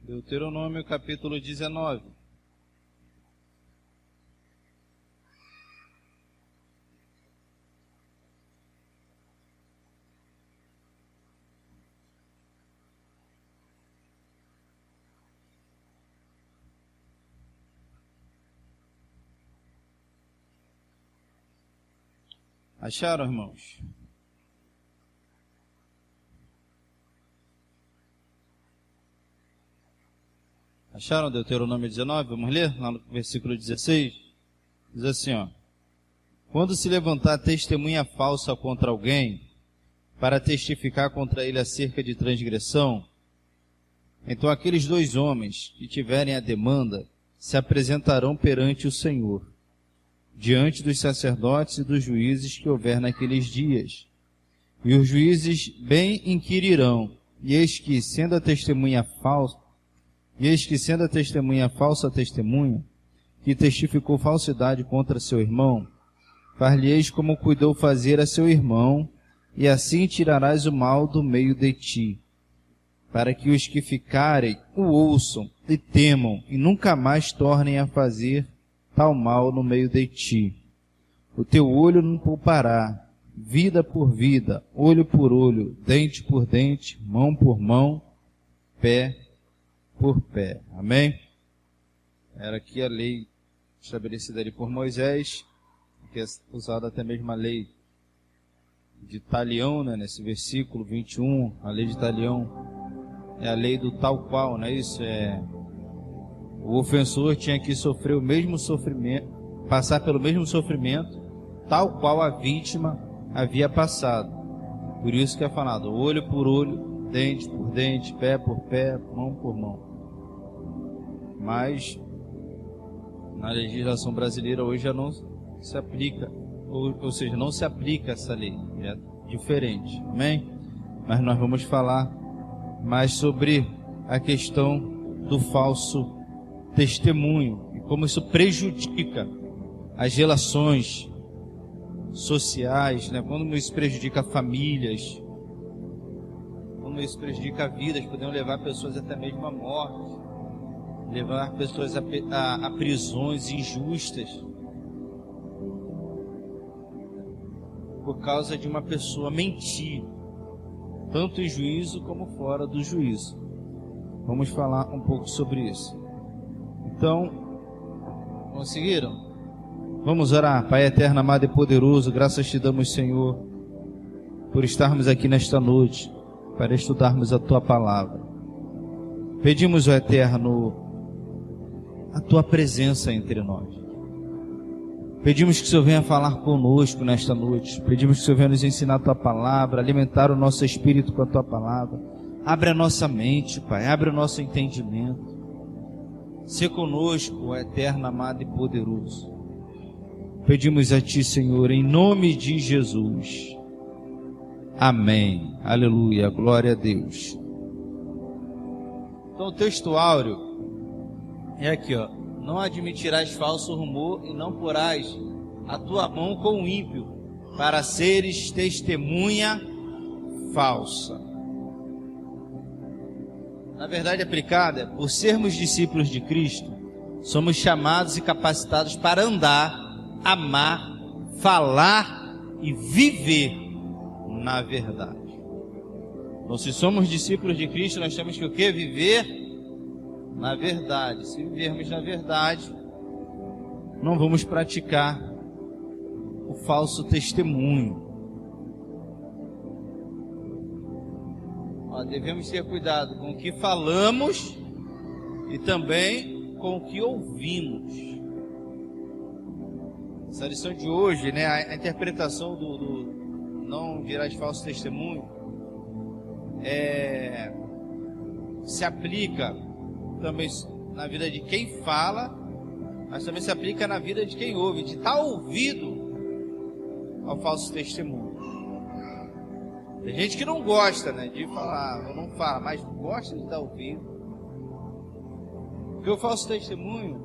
Deuteronômio capítulo 19. Acharam, irmãos? Acharam Deuteronômio 19? Vamos ler lá no versículo 16. Diz assim, ó: quando se levantar testemunha falsa contra alguém, para testificar contra ele acerca de transgressão, então aqueles 2 homens que tiverem a demanda se apresentarão perante o Senhor, diante dos sacerdotes e dos juízes que houver naqueles dias. E os juízes bem inquirirão, e eis que, sendo a testemunha falsa testemunha, que testificou falsidade contra seu irmão, far-lhe-eis como cuidou fazer a seu irmão, e assim tirarás o mal do meio de ti, para que os que ficarem o ouçam e temam, e nunca mais tornem a fazer tal mal no meio de ti. O teu olho não poupará, vida por vida, olho por olho, dente por dente, mão por mão, pé por pé. Amém? Era aqui a lei estabelecida ali por Moisés, que é usada até mesmo a lei de Talião, né, nesse versículo 21, a lei de Talião é a lei do tal qual, não é isso? O ofensor tinha que sofrer o mesmo sofrimento, passar pelo mesmo sofrimento, tal qual a vítima havia passado. Por isso que é falado olho por olho, dente por dente, pé por pé, mão por mão. Mas na legislação brasileira hoje já não se aplica, ou seja, não se aplica essa lei, é diferente, amém? Mas nós vamos falar mais sobre a questão do falso testemunho e como isso prejudica as relações sociais, né? Como isso prejudica famílias, como isso prejudica vidas, podendo levar pessoas até mesmo à morte, levar pessoas a prisões injustas por causa de uma pessoa mentir, tanto em juízo como fora do juízo. Vamos falar um pouco sobre isso. Então, conseguiram? Vamos orar. Pai eterno, amado e poderoso, graças te damos, Senhor, por estarmos aqui nesta noite, para estudarmos a Tua Palavra. Pedimos, ó Eterno, a Tua presença entre nós. Pedimos que o Senhor venha falar conosco nesta noite. Pedimos que o Senhor venha nos ensinar a Tua Palavra, alimentar o nosso espírito com a Tua Palavra. Abre a nossa mente, Pai, abre o nosso entendimento. Sê conosco, ó Eterno, amado e poderoso. Pedimos a Ti, Senhor, em nome de Jesus. Amém. Aleluia. Glória a Deus. Então o texto áureo é aqui, ó: não admitirás falso rumor e não porás a tua mão com o ímpio, para seres testemunha falsa. Na verdade aplicada, por sermos discípulos de Cristo, somos chamados e capacitados para andar, amar, falar e viver na verdade. Então, se somos discípulos de Cristo, nós temos que o quê? Viver na verdade. Se vivermos na verdade, não vamos praticar o falso testemunho. Devemos ter cuidado com o que falamos e também com o que ouvimos. Essa lição de hoje, né, a interpretação do não dirás falso testemunho, se aplica também na vida de quem fala, mas também se aplica na vida de quem ouve, de estar ouvido ao falso testemunho. Tem gente que não gosta, né, de falar, ou não fala, mas gosta de estar ouvindo. Porque o falso testemunho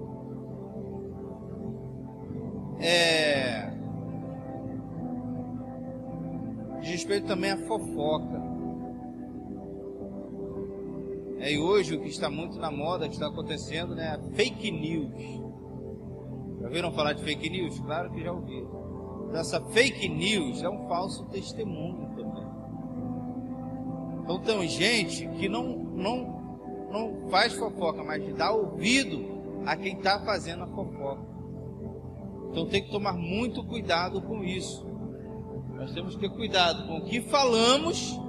diz respeito também à fofoca. E hoje o que está muito na moda, o que está acontecendo, né, é fake news. Já ouviram falar de fake news? Claro que já ouviram. Essa fake news é um falso testemunho também. Então tem gente que não faz fofoca, mas dá ouvido a quem está fazendo a fofoca. Então tem que tomar muito cuidado com isso. Nós temos que ter cuidado com o que falamos,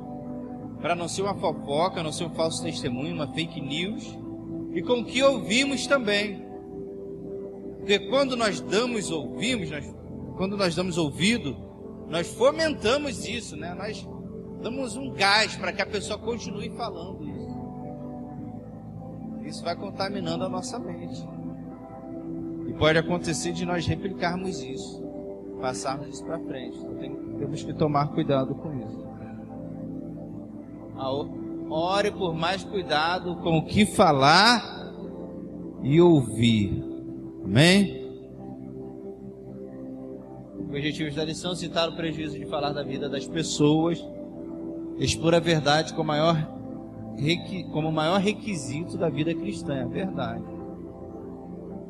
para não ser uma fofoca, não ser um falso testemunho, uma fake news, e com o que ouvimos também. Porque quando nós damos ouvido, nós fomentamos isso, né? Nós damos um gás para que a pessoa continue falando isso. Isso vai contaminando a nossa mente. E pode acontecer de nós replicarmos isso, passarmos isso para frente. Então temos que tomar cuidado com isso. Ore por mais cuidado com o que falar e ouvir. Amém? Objetivos da lição: citar o prejuízo de falar da vida das pessoas, expor a verdade como o maior requisito da vida cristã, é a verdade.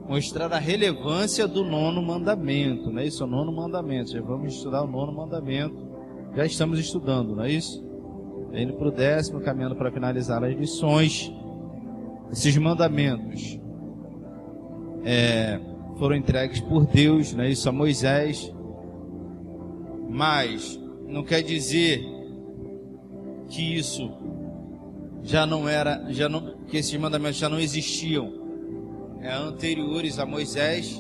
Mostrar a relevância do 9º mandamento, não é isso? O 9º mandamento, já vamos estudar o 9º mandamento, já estamos estudando, não é isso? Indo para o 10º, caminhando para finalizar as lições. Esses mandamentos foram entregues por Deus, não é isso, a Moisés, mas não quer dizer que isso que esses mandamentos já não existiam anteriores a Moisés.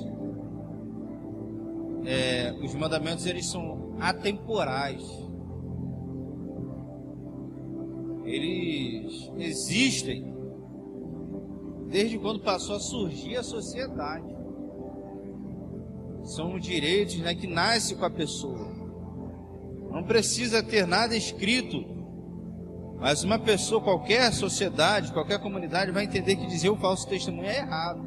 Os mandamentos, eles são atemporais. Eles existem desde quando passou a surgir a sociedade. São direitos, né, que nascem com a pessoa. Não precisa ter nada escrito, mas uma pessoa, qualquer sociedade, qualquer comunidade vai entender que dizer o falso testemunho é errado.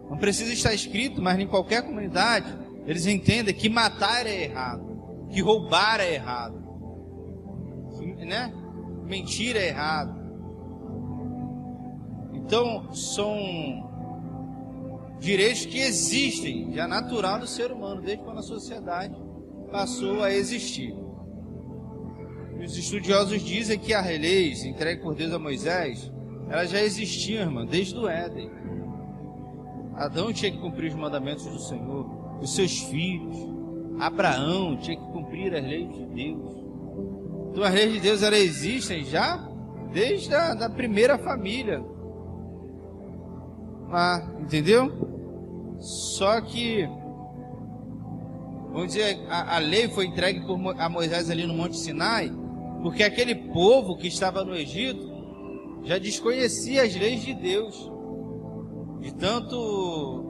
Não precisa estar escrito, mas em qualquer comunidade eles entendem que matar é errado, que roubar é errado, né? Mentir é errado. Então são direitos que existem, já natural do ser humano, desde quando a sociedade passou a existir. Os estudiosos dizem que as leis entregues por Deus a Moisés, elas já existiam, irmão, desde o Éden. Adão tinha que cumprir os mandamentos do Senhor, os seus filhos. Abraão tinha que cumprir as leis de Deus. Então as leis de Deus, elas existem já desde a primeira família. Entendeu? Só que, vamos dizer, a lei foi entregue a Moisés ali no Monte Sinai, porque aquele povo que estava no Egito já desconhecia as leis de Deus, de tanto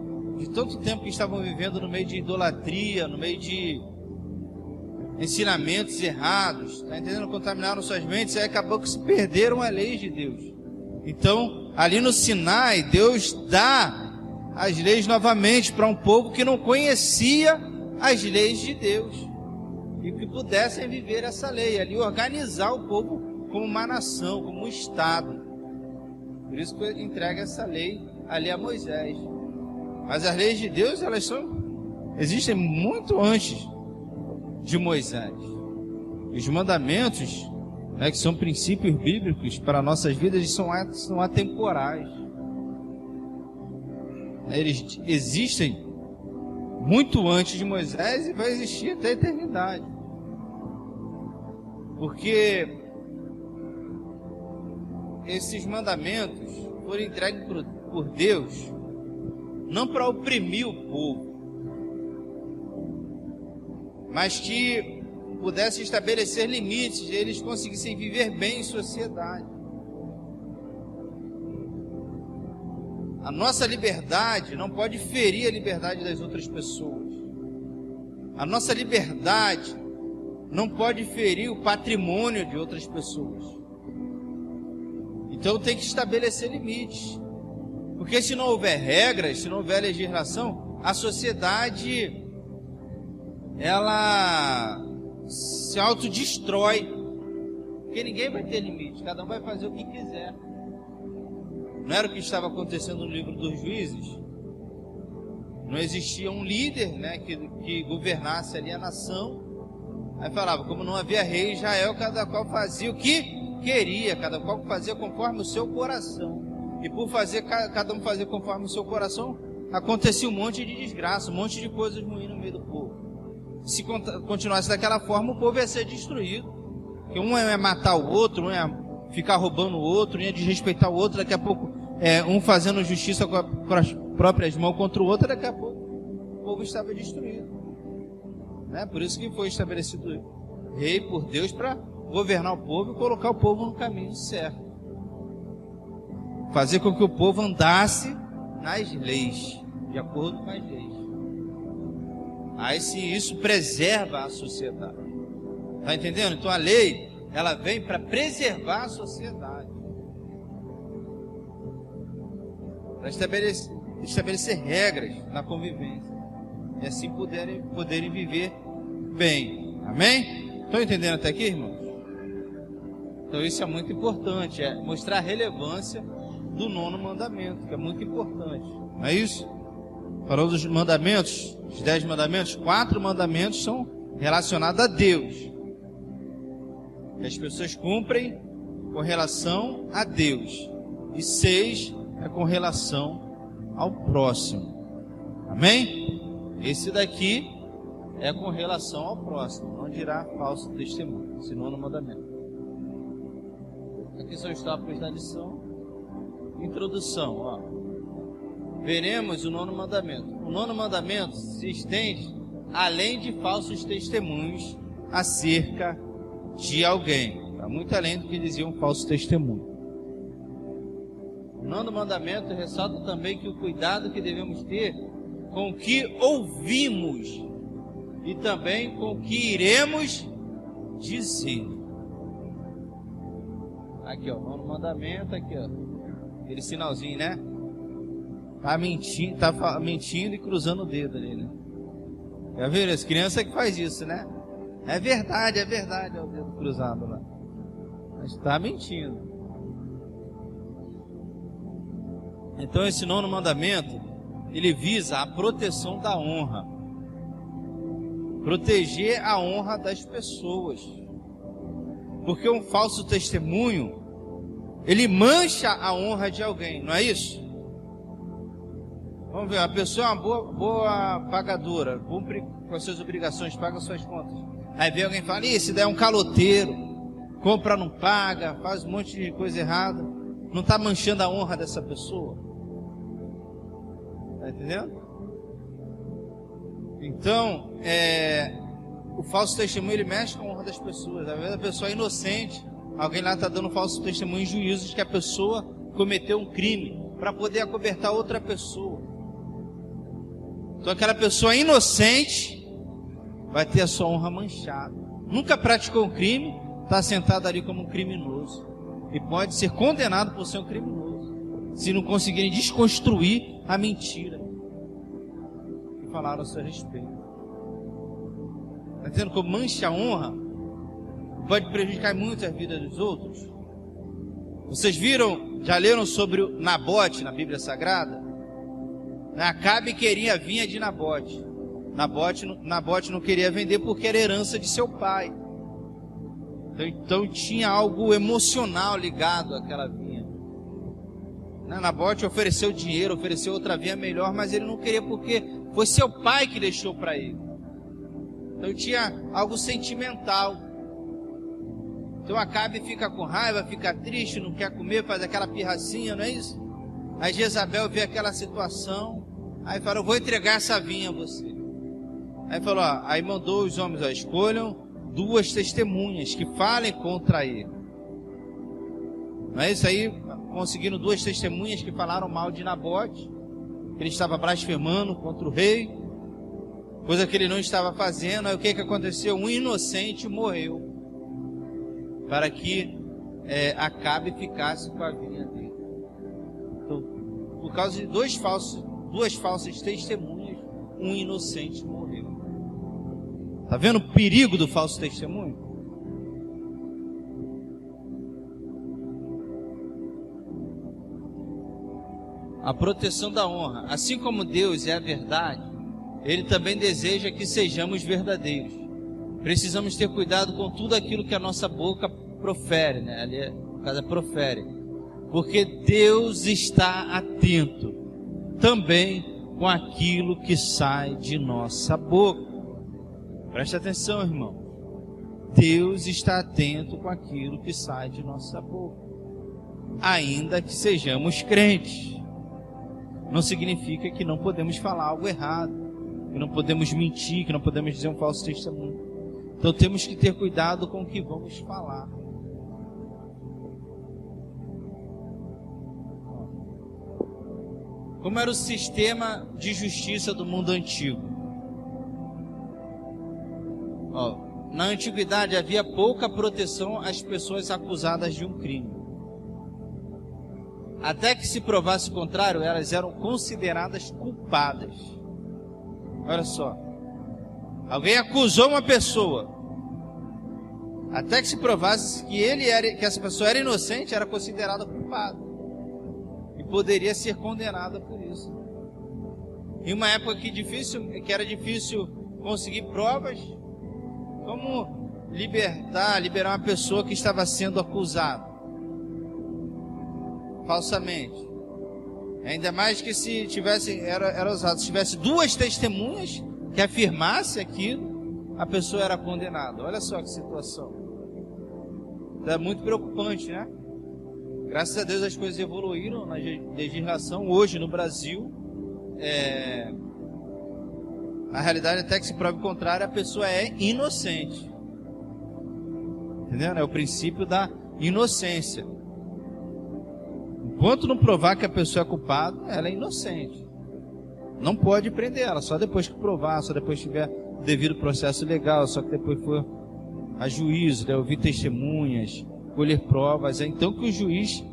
tempo que estavam vivendo no meio de idolatria, no meio de ensinamentos errados, tá entendendo? Contaminaram suas mentes, e aí acabou que se perderam as leis de Deus. Então, ali no Sinai, Deus dá as leis novamente para um povo que não conhecia as leis de Deus, e que pudessem viver essa lei, ali organizar o povo como uma nação, como um estado. Por isso que entrega essa lei ali a Moisés. Mas as leis de Deus, elas existem muito antes de Moisés. Os mandamentos, né, que são princípios bíblicos para nossas vidas, são atemporais. Eles existem muito antes de Moisés e vai existir até a eternidade. Porque esses mandamentos foram entregues por Deus não para oprimir o povo, mas que pudesse estabelecer limites e eles conseguissem viver bem em sociedade. A nossa liberdade não pode ferir a liberdade das outras pessoas. A nossa liberdade não pode ferir o patrimônio de outras pessoas. Então tem que estabelecer limites. Porque se não houver regras, se não houver legislação, a sociedade, ela se autodestrói. Porque ninguém vai ter limite, cada um vai fazer o que quiser. Não era o que estava acontecendo no livro dos Juízes? Não existia um líder, né, que governasse ali a nação. Aí falava, como não havia rei em Israel, cada qual fazia o que queria, cada qual fazia conforme o seu coração. E por fazer, cada um fazia conforme o seu coração, acontecia um monte de desgraça, um monte de coisas ruins no meio do povo. Se continuasse daquela forma, o povo ia ser destruído. Porque um ia matar o outro, um ia ficar roubando o outro, um ia desrespeitar o outro, daqui a pouco um fazendo justiça com as próprias mãos contra o outro, daqui a pouco o povo estava destruído. Né? Por isso que foi estabelecido rei por Deus para governar o povo e colocar o povo no caminho certo. Fazer com que o povo andasse nas leis, de acordo com as leis. Aí sim, isso preserva a sociedade. Está entendendo? Então a lei, ela vem para preservar a sociedade. Para estabelecer regras na convivência. E assim poderem viver bem. Amém? Estão entendendo até aqui, irmãos? Então isso é muito importante. É mostrar a relevância do 9º mandamento, que é muito importante. Não é isso? Falando dos mandamentos, os 10 mandamentos, 4 mandamentos são relacionados a Deus. Que as pessoas cumprem com relação a Deus. E 6 é com relação ao próximo. Amém? Esse daqui é com relação ao próximo. Não dirá falso testemunho. Esse 9º mandamento. Aqui são os tópicos da lição. Introdução, ó. Veremos o 9º mandamento. O 9º mandamento se estende além de falsos testemunhos acerca de alguém. Está muito além do que dizia um falso testemunho. O 9º mandamento ressalta também que o cuidado que devemos ter com o que ouvimos e também com o que iremos dizer. Aqui, ó, o 9º mandamento, aqui, ó. Aquele sinalzinho, né? Tá mentindo e cruzando o dedo ali, né? Já viram? As crianças que faz isso, né? É verdade, é o dedo cruzado lá. Mas está mentindo. Então esse 9º mandamento, ele visa a proteção da honra. Proteger a honra das pessoas. Porque um falso testemunho, ele mancha a honra de alguém, não é isso? Vamos ver, a pessoa é uma boa pagadora, cumpre com as suas obrigações, paga as suas contas. Aí vem alguém e fala, esse daí é um caloteiro, compra não paga, faz um monte de coisa errada. Não está manchando a honra dessa pessoa. Está entendendo? Então, o falso testemunho, ele mexe com a honra das pessoas. Às vezes a pessoa é inocente, alguém lá está dando falso testemunho em juízos que a pessoa cometeu um crime para poder acobertar outra pessoa. Então aquela pessoa inocente vai ter a sua honra manchada. Nunca praticou um crime, está sentado ali como um criminoso. E pode ser condenado por ser um criminoso, se não conseguirem desconstruir a mentira que falaram a seu respeito. Está dizendo que mancha a honra pode prejudicar muito a vida dos outros. Vocês viram, já leram sobre o Nabote na Bíblia Sagrada? Acabe queria a vinha de Nabote. Nabote não queria vender porque era herança de seu pai. Então tinha algo emocional ligado àquela vinha. Nabote ofereceu dinheiro, ofereceu outra vinha melhor, mas ele não queria porque foi seu pai que deixou para ele. Então tinha algo sentimental. Então Acabe fica com raiva, fica triste, não quer comer, faz aquela pirracinha, não é isso? Aí Jezabel vê aquela situação, aí fala, eu vou entregar essa vinha a você. Aí falou, aí mandou os homens, escolham 2 testemunhas que falem contra ele. Não é isso aí? Conseguiram 2 testemunhas que falaram mal de Nabote, que ele estava blasfemando contra o rei, coisa que ele não estava fazendo. Aí o que aconteceu? Um inocente morreu, para que Acabe ficasse com a vinha dele. Então, por causa de 2 falsas testemunhas, um inocente morreu. Está vendo o perigo do falso testemunho? a proteção da honra. Assim como Deus é a verdade, Ele também deseja que sejamos verdadeiros. Precisamos ter cuidado com tudo aquilo que a nossa boca profere, né? Ali, no caso, profere. Porque Deus está atento também com aquilo que sai de nossa boca. Preste atenção, irmão. Deus está atento com aquilo que sai de nossa boca. Ainda que sejamos crentes. Não significa que não podemos falar algo errado, que não podemos mentir, que não podemos dizer um falso testemunho. Então temos que ter cuidado com o que vamos falar. Como era o sistema de justiça do mundo antigo? Na antiguidade havia pouca proteção às pessoas acusadas de um crime. Até que se provasse o contrário, elas eram consideradas culpadas. Olha só. Alguém acusou uma pessoa. Até que se provasse que essa pessoa era inocente, era considerada culpada. E poderia ser condenada por isso. Em uma época que era difícil conseguir provas, como liberar uma pessoa que estava sendo acusada falsamente? Ainda mais que se tivesse, era usado, se tivesse duas testemunhas que afirmasse aquilo, a pessoa era condenada. Olha só que situação. É muito preocupante, né? Graças a Deus as coisas evoluíram na legislação. Hoje no Brasil, na realidade, até que se prove o contrário, a pessoa é inocente. Entendeu? É o princípio da inocência. Enquanto não provar que a pessoa é culpada, ela é inocente. Não pode prender ela, só depois que provar, só depois que tiver o devido processo legal, só que depois for a juízo, né, ouvir testemunhas, colher provas. É então que o juiz,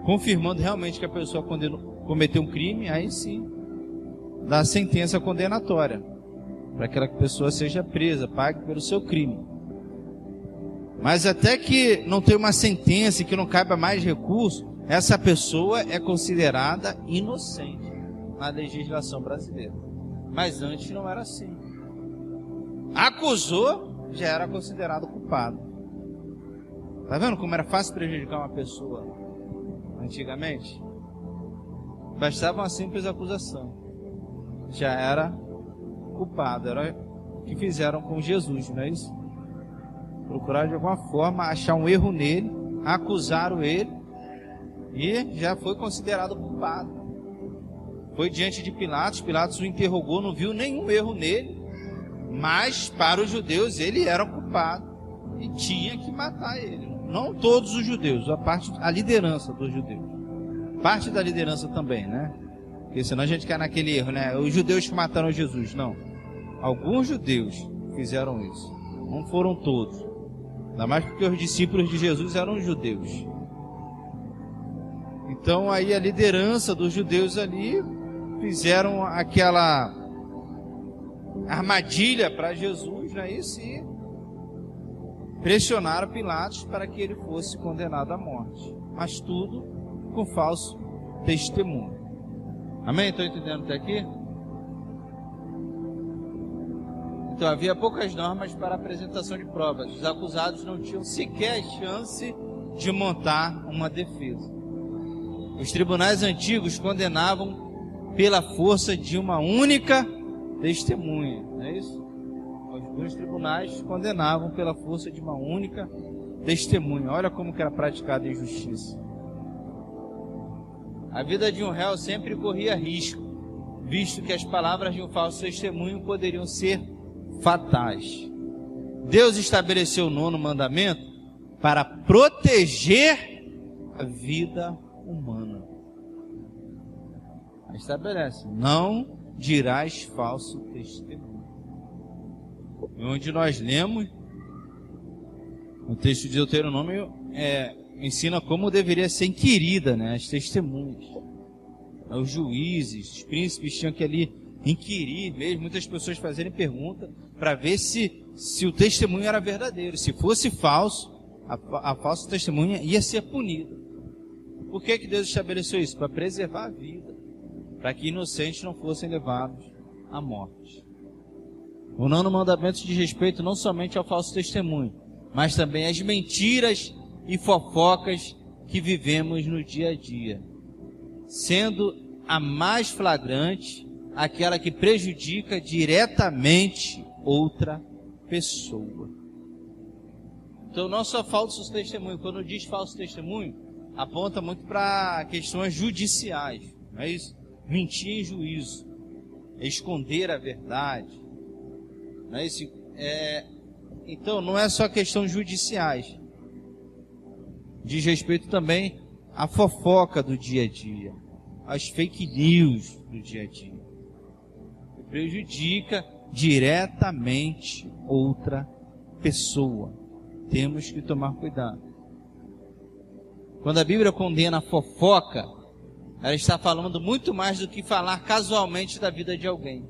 confirmando realmente que a pessoa cometeu um crime, aí sim dá a sentença condenatória, para que aquela pessoa seja presa, pague pelo seu crime. Mas até que não tenha uma sentença e que não caiba mais recurso, essa pessoa é considerada inocente na legislação brasileira. Mas antes não era assim. Acusou, já era considerado culpado. Tá vendo como era fácil prejudicar uma pessoa antigamente? Bastava uma simples acusação, já era culpado. Era o que fizeram com Jesus, não é isso? Procuraram de alguma forma achar um erro nele, acusaram ele e já foi considerado culpado. Foi diante de Pilatos, Pilatos o interrogou, não viu nenhum erro nele, mas para os judeus ele era culpado e tinha que matar ele. Não todos os judeus, a liderança dos judeus. Parte da liderança também, né? Porque senão a gente cai naquele erro, né? Os judeus que mataram Jesus, não. Alguns judeus fizeram isso. Não foram todos. Ainda mais porque os discípulos de Jesus eram judeus. Então aí a liderança dos judeus ali fizeram aquela armadilha para Jesus, né? Isso, e pressionaram Pilatos para que ele fosse condenado à morte. Mas tudo com falso testemunho. Amém? Estão entendendo até aqui? Então havia poucas normas para a apresentação de provas. Os acusados não tinham sequer chance de montar uma defesa. Os tribunais antigos condenavam pela força de uma única testemunha, não é isso? Os tribunais condenavam pela força de uma única testemunha. Olha como que era praticada a injustiça. A vida de um réu sempre corria risco, visto que as palavras de um falso testemunho poderiam ser fatais. Deus estabeleceu o 9º mandamento para proteger a vida humana. Estabelece: não dirás falso testemunho. Onde nós lemos, o texto de Deuteronômio ensina como deveria ser inquirida, né, as testemunhas. Os juízes, os príncipes tinham que ali inquirir mesmo, muitas pessoas fazerem pergunta para ver se o testemunho era verdadeiro. Se fosse falso, a falsa testemunha ia ser punida. Por que Deus estabeleceu isso? Para preservar a vida. para que inocentes não fossem levados à morte. O nono mandamento diz respeito não somente ao falso testemunho, mas também às mentiras e fofocas que vivemos no dia a dia, sendo a mais flagrante aquela que prejudica diretamente outra pessoa. Então não só falso testemunho, quando diz falso testemunho, aponta muito para questões judiciais, não é isso? Mentir em juízo, esconder a verdade, não é isso? Então não é só questão judiciais, diz respeito também à fofoca do dia a dia, às fake news do dia a dia, que prejudica diretamente outra pessoa. Temos que tomar cuidado. Quando a Bíblia condena a fofoca, ela está falando muito mais do que falar casualmente da vida de alguém.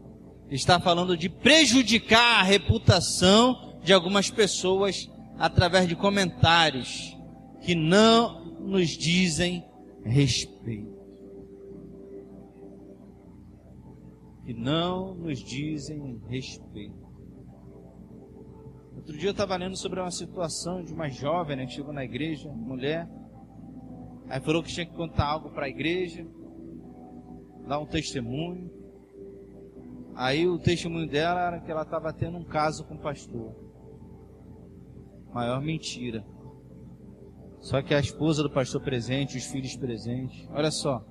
Está falando de prejudicar a reputação de algumas pessoas através de comentários que não nos dizem respeito. Que não nos dizem respeito. Outro dia eu estava lendo sobre uma situação de uma jovem, né, que chegou na igreja, mulher. Aí falou que tinha que contar algo para a igreja, dar um testemunho. Aí o testemunho dela era que ela estava tendo um caso com o pastor. Maior mentira. Só que a esposa do pastor presente, os filhos presentes. Olha só.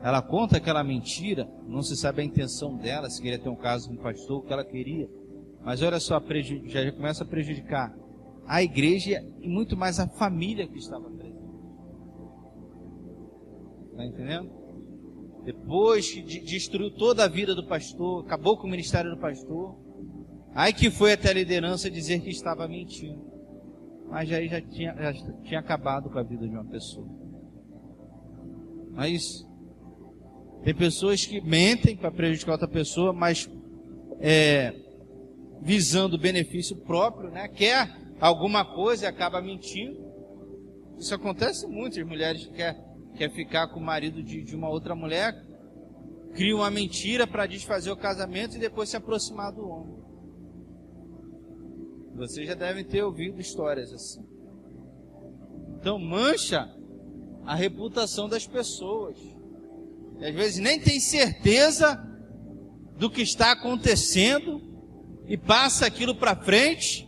Ela conta aquela mentira, não se sabe a intenção dela, se queria ter um caso com o pastor, o que ela queria. Mas olha só, já começa a prejudicar a igreja e muito mais a família que estava presente. Está entendendo? Depois que destruiu toda a vida do pastor, acabou com o ministério do pastor, aí que foi até a liderança dizer que estava mentindo. Mas aí já tinha acabado com a vida de uma pessoa. Mas tem pessoas que mentem para prejudicar outra pessoa, mas visando o benefício próprio, né? Quer alguma coisa e acaba mentindo. Isso acontece muito, as mulheres que quer ficar com o marido de uma outra mulher, cria uma mentira para desfazer o casamento e depois se aproximar do homem. Vocês já devem ter ouvido histórias assim. Então mancha a reputação das pessoas. E às vezes nem tem certeza do que está acontecendo e passa aquilo para frente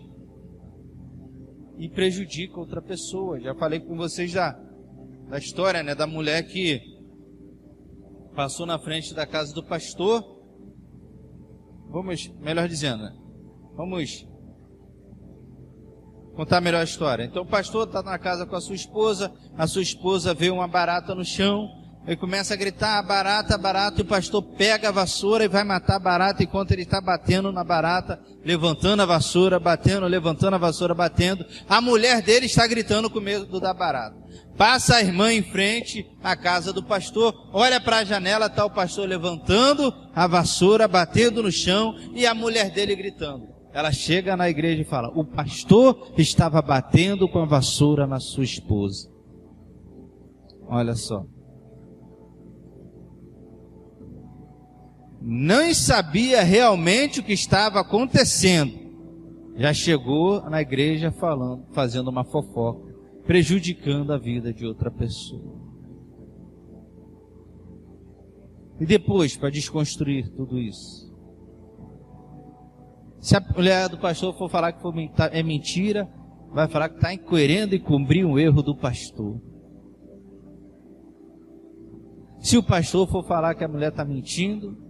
e prejudica outra pessoa. Já falei com vocês da história, né, da mulher que passou na frente da casa do pastor. Vamos contar melhor a história. Então o pastor está na casa com a sua esposa vê uma barata no chão, ele começa a gritar, barata, barata, e o pastor pega a vassoura e vai matar a barata, enquanto ele está batendo na barata, levantando a vassoura, batendo, levantando a vassoura, batendo. A mulher dele está gritando com medo da barata. Passa a irmã em frente à casa do pastor, olha para a janela, está o pastor levantando a vassoura, batendo no chão, e a mulher dele gritando. Ela chega na igreja e fala, o pastor estava batendo com a vassoura na sua esposa. Olha só. Não sabia realmente o que estava acontecendo. Já chegou na igreja fazendo uma fofoca, prejudicando a vida de outra pessoa. E depois, para desconstruir tudo isso, se a mulher do pastor for falar que é mentira, vai falar que está querendo encobrir um erro do pastor. Se o pastor for falar que a mulher está mentindo,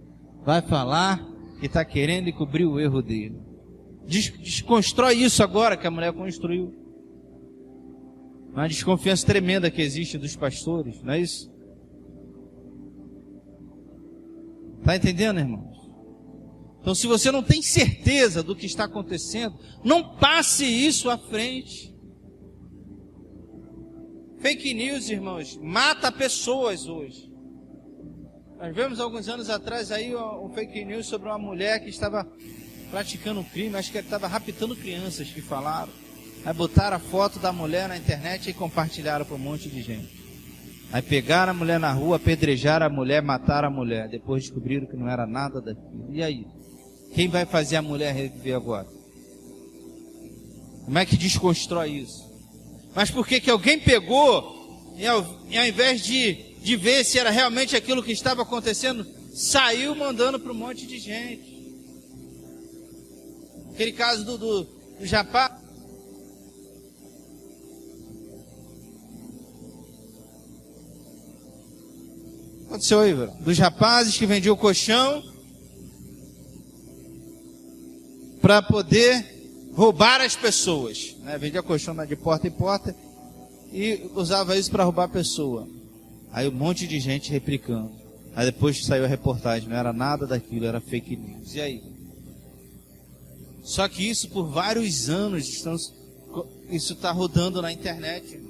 vai falar que está querendo encobrir o erro dele. Desconstrói isso agora que a mulher construiu. Uma desconfiança tremenda que existe dos pastores, não é isso? Está entendendo, irmãos? Então, se você não tem certeza do que está acontecendo, não passe isso à frente. Fake news, irmãos, mata pessoas hoje. Nós vemos alguns anos atrás aí um fake news sobre uma mulher que estava praticando um crime, acho que ela estava raptando crianças, que falaram. Aí botaram a foto da mulher na internet e compartilharam para um monte de gente. Aí pegaram a mulher na rua, apedrejaram a mulher, mataram a mulher. Depois descobriram que não era nada daquilo. E aí? Quem vai fazer a mulher reviver agora? Como é que desconstrói isso? Mas por que alguém pegou e ao invés de ver se era realmente aquilo que estava acontecendo, saiu mandando para um monte de gente? Aquele caso do Japão. Aconteceu aí, velho? Dos rapazes que vendiam o colchão para poder roubar as pessoas, né? Vendia colchão de porta em porta e usava isso para roubar a pessoa. Aí um monte de gente replicando. Aí depois saiu a reportagem, não era nada daquilo, era fake news. E aí? Só que isso por vários anos, isso está rodando na internet.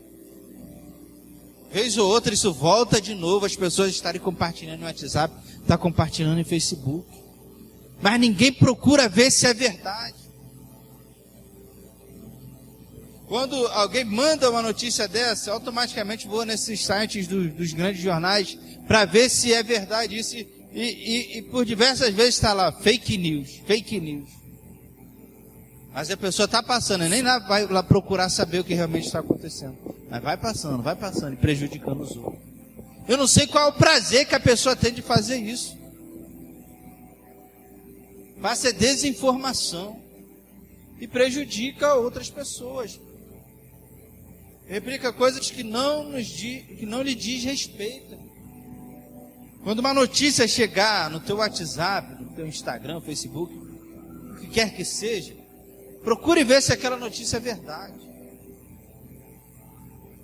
Vez ou outra isso volta de novo, as pessoas estarem compartilhando no WhatsApp, está compartilhando em Facebook. Mas ninguém procura ver se é verdade. Quando alguém manda uma notícia dessa, automaticamente vou nesses sites dos grandes jornais para ver se é verdade isso. E por diversas vezes está lá, fake news, fake news. Mas a pessoa está passando, nem lá vai lá procurar saber o que realmente está acontecendo. Mas vai passando e prejudicando os outros. Eu não sei qual é o prazer que a pessoa tem de fazer isso. Passa desinformação e prejudica outras pessoas. Replica coisas que não lhe diz respeito. Quando uma notícia chegar no teu WhatsApp, no teu Instagram, Facebook, o que quer que seja, procure ver se aquela notícia é verdade.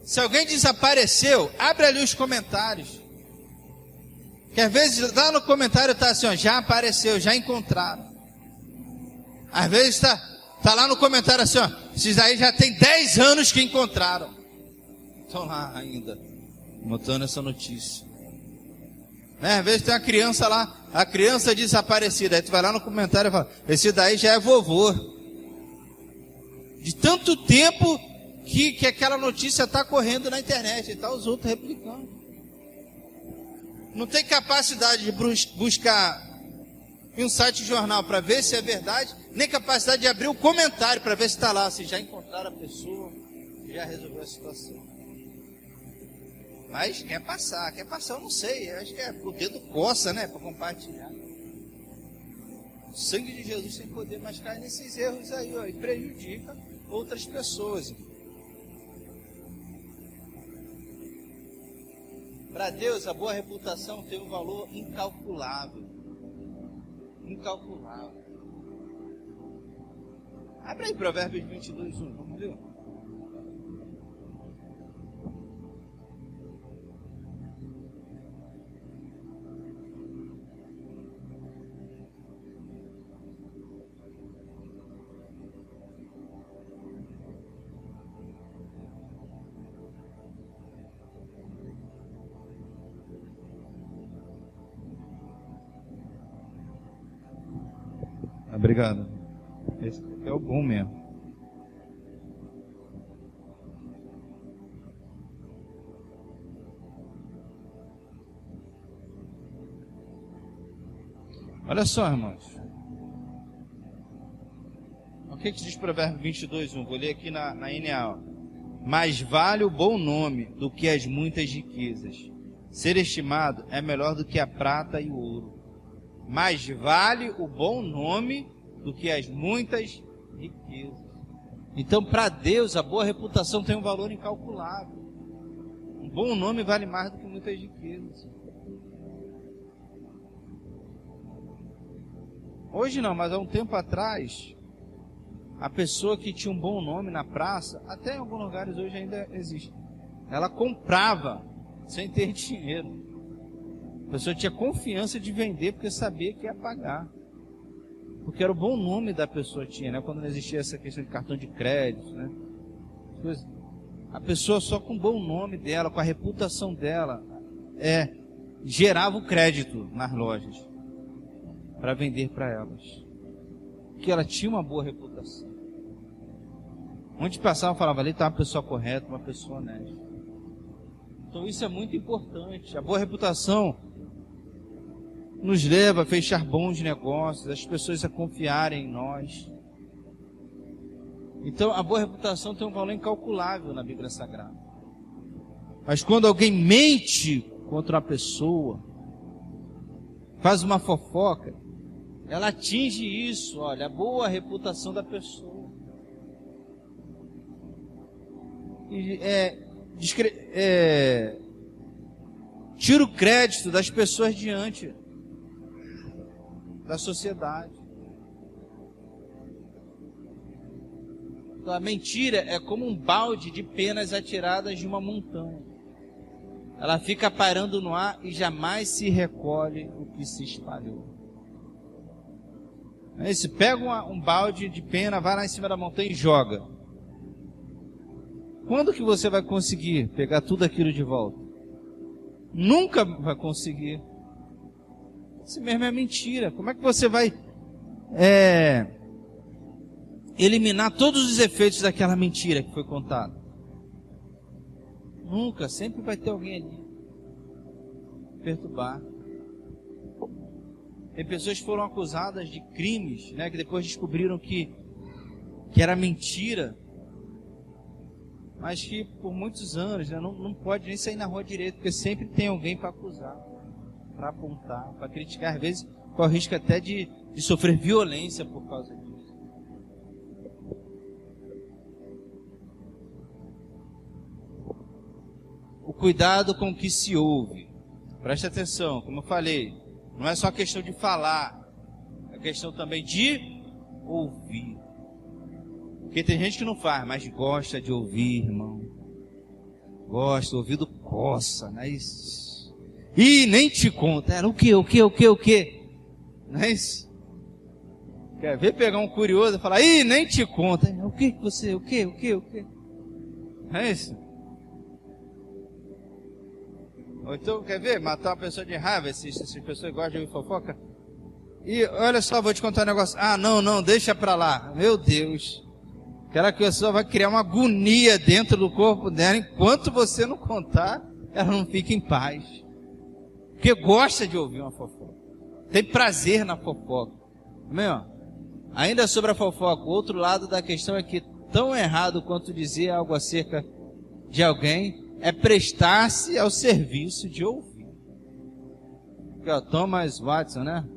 Se alguém desapareceu, abre ali os comentários. Que às vezes lá no comentário está assim, ó, já apareceu, já encontraram. Às vezes está lá no comentário assim, ó, esses aí já tem 10 anos que encontraram. Estão lá ainda, botando essa notícia. Né? Às vezes tem uma criança lá, a criança desaparecida. Aí tu vai lá no comentário e fala, esse daí já é vovô. De tanto tempo que aquela notícia está correndo na internet. E tá os outros replicando. Não tem capacidade de buscar em um site de jornal para ver se é verdade, nem capacidade de abrir o comentário para ver se está lá, se já encontraram a pessoa, já resolveu a situação. Mas quer passar, eu não sei, acho que o dedo coça, né, para compartilhar. O sangue de Jesus tem poder, mas cai nesses erros aí, ó, e prejudica outras pessoas. Para Deus, a boa reputação tem um valor incalculável. Incalculável. Abre aí Provérbios 22:1, vamos ver. Obrigado. Esse é o bom mesmo. Olha só, irmãos. O que diz Provérbio 22:1? Vou ler aqui na NA. Mais vale o bom nome do que as muitas riquezas. Ser estimado é melhor do que a prata e o ouro. Mais vale o bom nome do que as muitas riquezas. Então, para Deus, a boa reputação tem um valor incalculável. Um bom nome vale mais do que muitas riquezas. Hoje não, mas há um tempo atrás, a pessoa que tinha um bom nome na praça, até em alguns lugares hoje ainda existe, ela comprava sem ter dinheiro. A pessoa tinha confiança de vender porque sabia que ia pagar. Porque era o bom nome da pessoa tinha, né? Quando não existia essa questão de cartão de crédito, né? A pessoa só com o bom nome dela, com a reputação dela, gerava o crédito nas lojas para vender para elas. Porque ela tinha uma boa reputação. Onde passava, falava ali, está uma pessoa correta, uma pessoa honesta. Então isso é muito importante. A boa reputação nos leva a fechar bons negócios, as pessoas a confiarem em nós. Então a boa reputação tem um valor incalculável na Bíblia Sagrada. Mas quando alguém mente contra uma pessoa, faz uma fofoca, ela atinge isso, olha, a boa reputação da pessoa. E, tira o crédito das pessoas diante da sociedade. Então, a mentira é como um balde de penas atiradas de uma montanha. Ela fica pairando no ar e jamais se recolhe o que se espalhou. Se pega um balde de pena, vai lá em cima da montanha e joga. Quando que você vai conseguir pegar tudo aquilo de volta? Nunca vai conseguir. Isso mesmo é mentira. Como é que você vai eliminar todos os efeitos daquela mentira que foi contada? Nunca, sempre vai ter alguém ali perturbar. Tem pessoas que foram acusadas de crimes, né, que depois descobriram que era mentira, mas que por muitos anos, né, não pode nem sair na rua direito, porque sempre tem alguém para acusar, para apontar, para criticar, às vezes com o risco até de sofrer violência por causa disso. O cuidado com o que se ouve. Preste atenção, como eu falei, não é só questão de falar, é questão também de ouvir. Porque tem gente que não faz, mas gosta de ouvir, irmão. Gosta, o ouvido coça, não é isso? Ih, nem te conta, era o quê? Não é isso? Quer ver pegar um curioso e falar, ih, nem te conta. O que você, o quê? Não é isso? Ou então, quer ver, matar uma pessoa de raiva, essas pessoas gostam de ouvir fofoca. E olha só, vou te contar um negócio. Ah, não, deixa pra lá. Meu Deus. Aquela pessoa vai criar uma agonia dentro do corpo dela. Enquanto você não contar, ela não fica em paz. Porque gosta de ouvir uma fofoca. Tem prazer na fofoca. Amém? Ainda sobre a fofoca, o outro lado da questão é que tão errado quanto dizer algo acerca de alguém é prestar-se ao serviço de ouvir. Aqui, ó, Thomas Watson, né?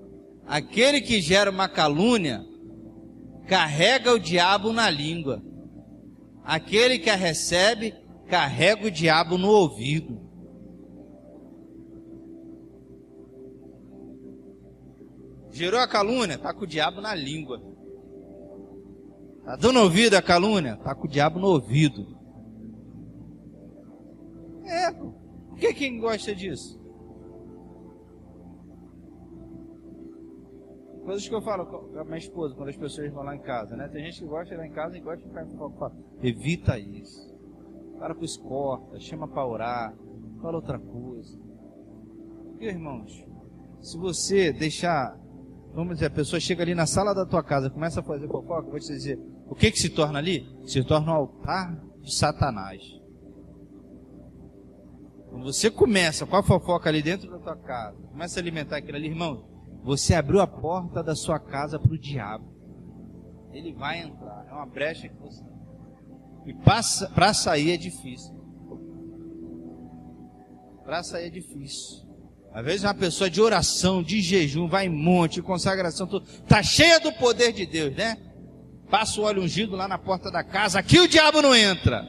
Aquele que gera uma calúnia carrega o diabo na língua. Aquele que a recebe carrega o diabo no ouvido. Gerou a calúnia, tá com o diabo na língua. Tá dando ouvido a calúnia, tá com o diabo no ouvido. Por que quem gosta disso? Coisas que eu falo com a minha esposa, quando as pessoas vão lá em casa, né? Tem gente que gosta de ir lá em casa e gosta de ficar com fofoca. Evita isso. Para com isso, corta, chama para orar, fala outra coisa. Porque, irmãos, se você deixar, vamos dizer, a pessoa chega ali na sala da tua casa, começa a fazer fofoca, eu vou te dizer, o que se torna ali? Se torna um altar de Satanás. Quando você começa com a fofoca ali dentro da tua casa, começa a alimentar aquilo ali, irmão, você abriu a porta da sua casa para o diabo. Ele vai entrar, é uma brecha que você... E para sair é difícil. Para sair é difícil. Às vezes uma pessoa de oração, de jejum, vai em monte, de consagração, tudo, tá cheia do poder de Deus, né? Passa o óleo ungido lá na porta da casa, aqui o diabo não entra.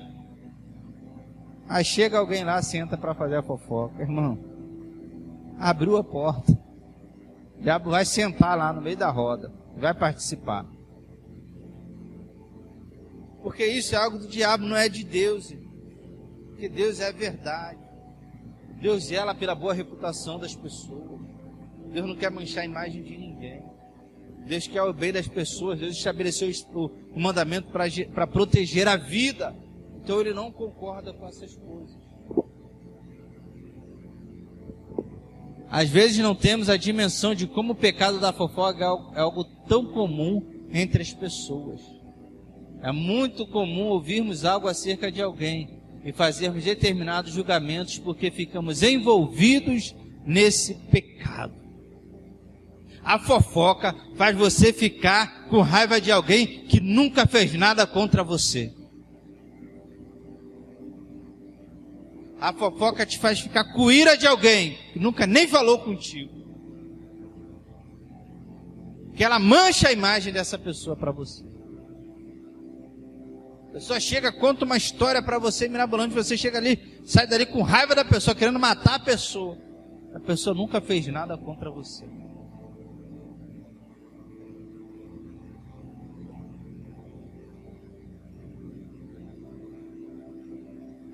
Aí chega alguém lá, senta para fazer a fofoca. Irmão, abriu a porta. O diabo vai sentar lá no meio da roda, vai participar. Porque isso é algo do diabo, não é de Deus. Porque Deus é a verdade. Deus zela pela boa reputação das pessoas. Deus não quer manchar a imagem de ninguém. Deus quer o bem das pessoas. Deus estabeleceu o mandamento para proteger a vida. Então ele não concorda com essas coisas. Às vezes não temos a dimensão de como o pecado da fofoca é algo tão comum entre as pessoas. É muito comum ouvirmos algo acerca de alguém e fazermos determinados julgamentos porque ficamos envolvidos nesse pecado. A fofoca faz você ficar com raiva de alguém que nunca fez nada contra você. A fofoca te faz ficar com ira de alguém que nunca nem falou contigo. Que ela mancha a imagem dessa pessoa para você. A pessoa chega, conta uma história para você mirabolante, você chega ali, sai dali com raiva da pessoa, querendo matar a pessoa. A pessoa nunca fez nada contra você.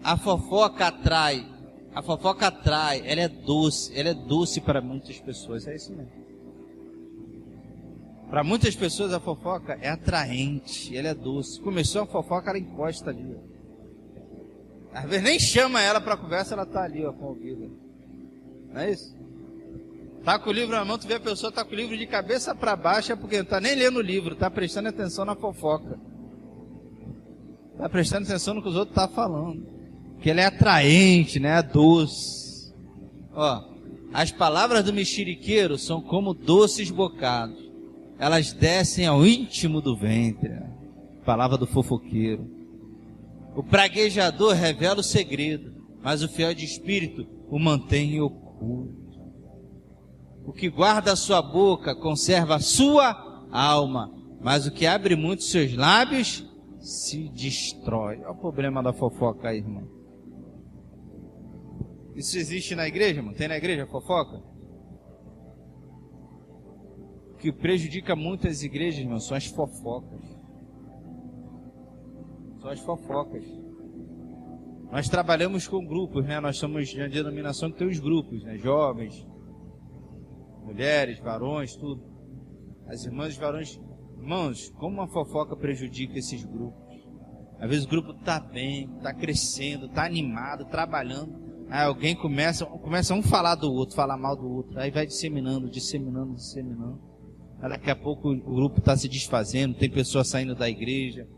A fofoca atrai, ela é doce para muitas pessoas, é isso mesmo. Para muitas pessoas a fofoca é atraente, ela é doce. Começou a fofoca, ela encosta ali. Às vezes nem chama ela para conversa, ela está ali, ó, com o ouvido. Não é isso? Tá com o livro na mão, tu vê a pessoa tá com o livro de cabeça para baixo, é porque não está nem lendo o livro, está prestando atenção na fofoca. Está prestando atenção no que os outros estão falando. Que ela é atraente, né? É doce. Ó, as palavras do mexeriqueiro são como doces bocados. Elas descem ao íntimo do ventre. Né? Palavra do fofoqueiro. O praguejador revela o segredo, mas o fiel de espírito o mantém oculto. O que guarda a sua boca conserva a sua alma, mas o que abre muito seus lábios se destrói. Olha o problema da fofoca aí, irmão. Isso existe na igreja, irmão? Tem na igreja fofoca? O que prejudica muito as igrejas, irmão, são as fofocas. São as fofocas. Nós trabalhamos com grupos, né? Nós somos de uma denominação que tem os grupos, né? Jovens, mulheres, varões, tudo. As irmãs e varões. Irmãos, como a fofoca prejudica esses grupos? Às vezes o grupo está bem, está crescendo, está animado, trabalhando. Aí alguém começa um falar do outro, falar mal do outro. Aí vai disseminando. Aí daqui a pouco o grupo está se desfazendo, tem pessoa saindo da igreja.